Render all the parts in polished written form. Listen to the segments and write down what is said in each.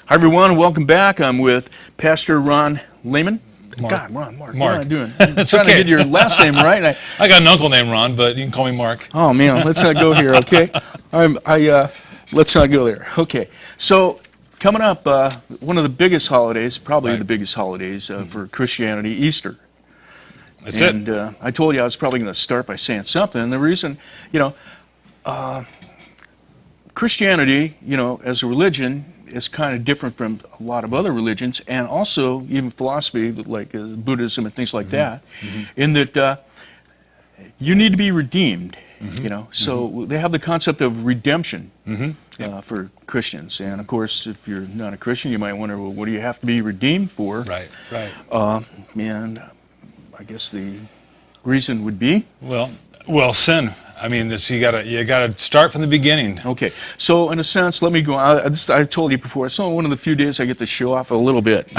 Hi, everyone. Welcome back. I'm with Pastor Ron Lehman. Mark. God, Mark. Mark. How are you doing? I'm It's trying okay. to get your last name right. I got an uncle named Ron, but you can call me Mark. Oh, man. Let's not go here, okay? Let's not go there. Okay. So, coming up, one of the biggest holidays, probably Right. the biggest holidays for Christianity, Easter. That's And it. I told you I was probably going to start by saying something. And the reason, Christianity, as a religion, is kind of different from a lot of other religions, and also even philosophy, like Buddhism and things like that, in that you need to be redeemed. So they have the concept of redemption for Christians. And of course, if you're not a Christian, you might wonder, well, what do you have to be redeemed for? Right. And I guess the reason would be? Well, sin. I mean, you gotta start from the beginning. Okay, so in a sense, let me go. I told you before. It's only one of the few days I get to show off a little bit.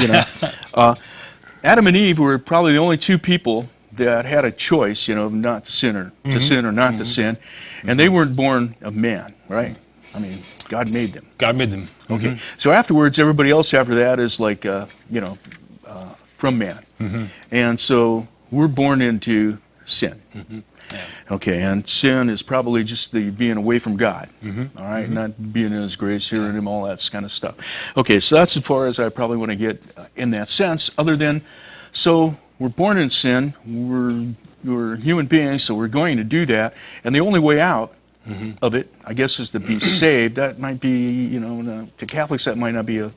Adam and Eve were probably the only two people that had a choice, not to sin or to sin or not to sin, and they weren't born of man, right? I mean, God made them. God made them. Okay, so afterwards, everybody else after that is like, from man, and so we're born into sin. Okay, and sin is probably just the being away from God, all right, not being in His grace, hearing Him, all that kind of stuff. Okay, so that's as far as I probably want to get in that sense, other than, so we're born in sin, we're human beings, so we're going to do that, and the only way out of it, I guess, is to be saved. That might be, to Catholics, that might not be a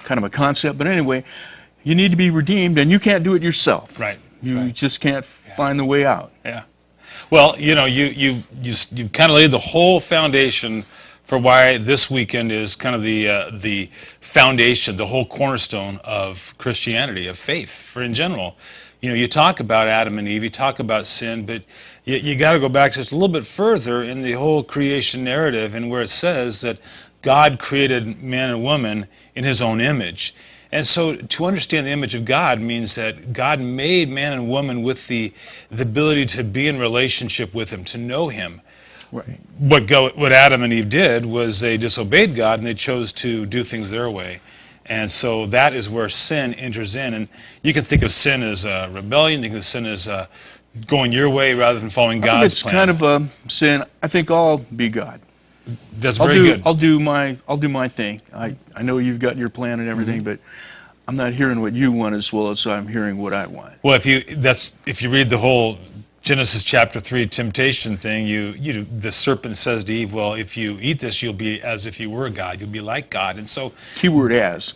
kind of a concept, but anyway, you need to be redeemed, and you can't do it yourself. Right. You just can't find the way out. Yeah. Well, you kind of laid the whole foundation for why this weekend is kind of the foundation, the whole cornerstone of Christianity, of faith, for in general. You talk about Adam and Eve, you talk about sin, but you got to go back just a little bit further in the whole creation narrative, and where it says that God created man and woman in His own image. And so to understand the image of God means that God made man and woman with the ability to be in relationship with Him, to know Him. Right. What Adam and Eve did was they disobeyed God and they chose to do things their way. And so that is where sin enters in. And you can think of sin as rebellion, you can think of sin as going your way rather than following God's plan. It's kind of sin. I think I'll be God. That's very good. I'll do my thing. I know you've got your plan and everything, but I'm not hearing what you want as well as I'm hearing what I want. Well, if you read the whole Genesis chapter 3 temptation thing, the serpent says to Eve, well, if you eat this, you'll be as if you were a God. You'll be like God. And so Keyword as.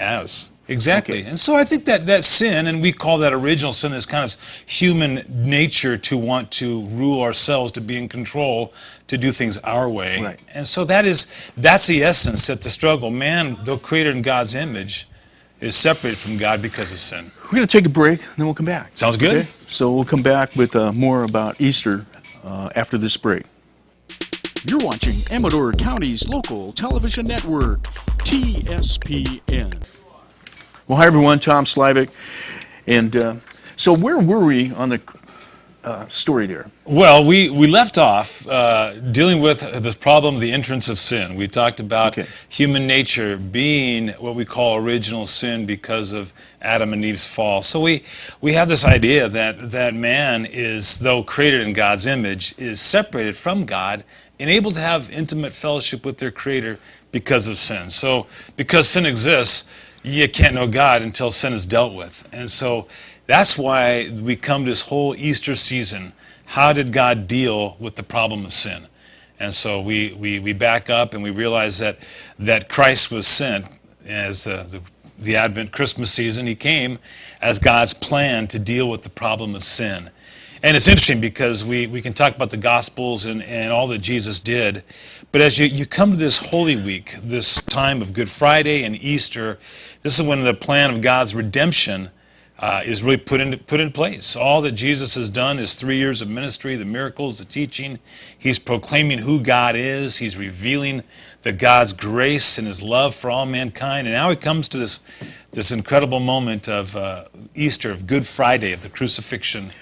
Exactly. Okay. And so I think that sin, and we call that original sin, this kind of human nature to want to rule ourselves, to be in control, to do things our way. Right. And so that's the essence, that the struggle. Man, though created in God's image, is separated from God because of sin. We're going to take a break, and then we'll come back. Sounds good. Okay? So we'll come back with more about Easter after this break. You're watching Amador County's local television network, TSPN. Well, hi, everyone. Tom Slivick. And so where were we on the story there? Well, we left off dealing with this problem of the entrance of sin. We talked about human nature being what we call original sin because of Adam and Eve's fall. So we have this idea that man is, though created in God's image, is separated from God and able to have intimate fellowship with their Creator because of sin. So because sin exists, you can't know God until sin is dealt with. And so that's why we come to this whole Easter season. How did God deal with the problem of sin? And so we back up and we realize that Christ was sent as the Advent Christmas season. He came as God's plan to deal with the problem of sin. And it's interesting because we can talk about the Gospels and all that Jesus did, but as you come to this Holy Week, this time of Good Friday and Easter, this is when the plan of God's redemption is really put in place. All that Jesus has done is 3 years of ministry, the miracles, the teaching. He's proclaiming who God is. He's revealing that God's grace and His love for all mankind. And now He comes to this incredible moment of Easter, of Good Friday, of the crucifixion,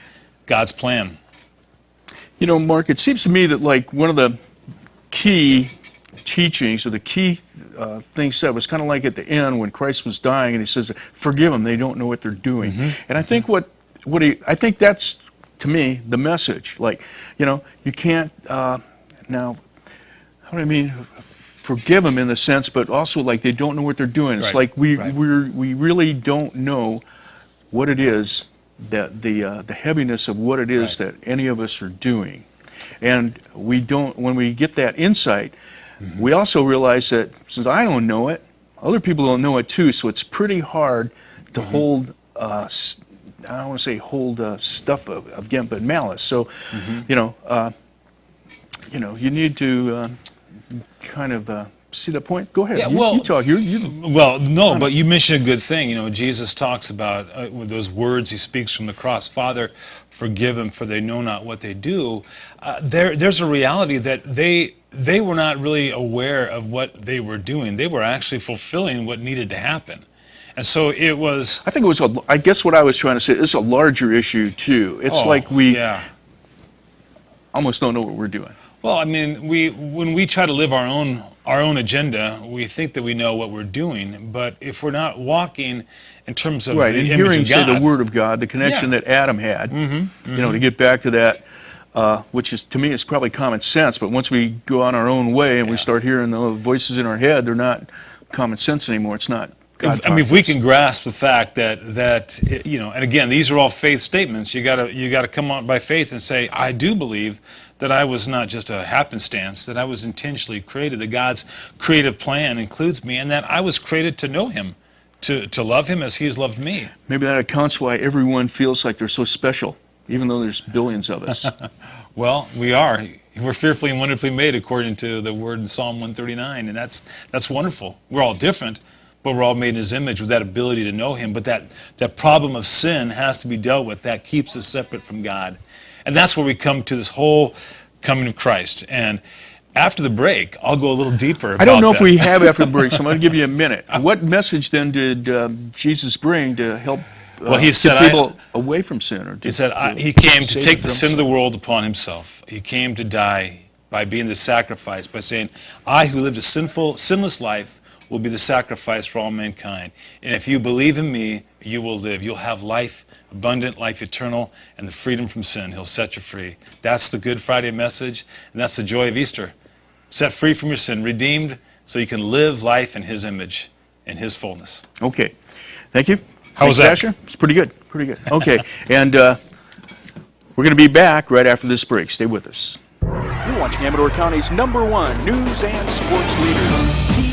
God's plan. You know, Mark, it seems to me that like one of the key teachings or the key things said was kind of like at the end when Christ was dying, and he says, "Forgive them; they don't know what they're doing." And I think I think that's, to me, the message. Like, you can't now. How do I mean? Forgive them in the sense, but also like they don't know what they're doing. It's like we really don't know what it is, that the heaviness of what it is that any of us are doing. And we don't, when we get that insight, we also realize that since I don't know it, other people don't know it too, so it's pretty hard to hold, I don't want to say hold stuff again, but malice. So, you need to kind of see the point. Go ahead. Yeah, You talk. Well, no, but you mentioned a good thing. Jesus talks about with those words he speaks from the cross, "Father, forgive them, for they know not what they do." There's a reality that they were not really aware of what they were doing. They were actually fulfilling what needed to happen. And so it was... I think it was, I guess what I was trying to say, it's a larger issue too. It's like we almost don't know what we're doing. Well, I mean, when we try to live our own agenda, we think that we know what we're doing. But if we're not walking in terms of the image hearing of God, say the Word of God, the connection that Adam had, to get back to that, which is, to me, is probably common sense. But once we go on our own way and we start hearing the voices in our head, they're not common sense anymore. It's not God. If we can grasp the fact that and again, these are all faith statements. You gotta come on by faith and say, I do believe that I was not just a happenstance, that I was intentionally created, that God's creative plan includes me, and that I was created to know Him, to love Him as He has loved me. Maybe that accounts why everyone feels like they're so special, even though there's billions of us. Well, we are. We're fearfully and wonderfully made, according to the word in Psalm 139, and that's wonderful. We're all different, but we're all made in His image with that ability to know Him. But that problem of sin has to be dealt with. That keeps us separate from God. And that's where we come to this whole coming of Christ. And after the break, I'll go a little deeper about I don't know that. if we have after the break, so I'm going to give you a minute. What message then did Jesus bring to help He said, get people away from sin? He said, He came to take the sin of the world upon Himself. He came to die by being the sacrifice, by saying, I who lived a sinless life will be the sacrifice for all mankind. And if you believe in me, you will live. You'll have life abundant, life eternal, and the freedom from sin. He'll set you free. That's the Good Friday message, and that's the joy of Easter. Set free from your sin, redeemed, so you can live life in His image, in His fullness. Okay. Thank you. How was that? Asher? It's pretty good. Pretty good. Okay. And we're going to be back right after this break. Stay with us. You're watching Amador County's #1 news and sports leader,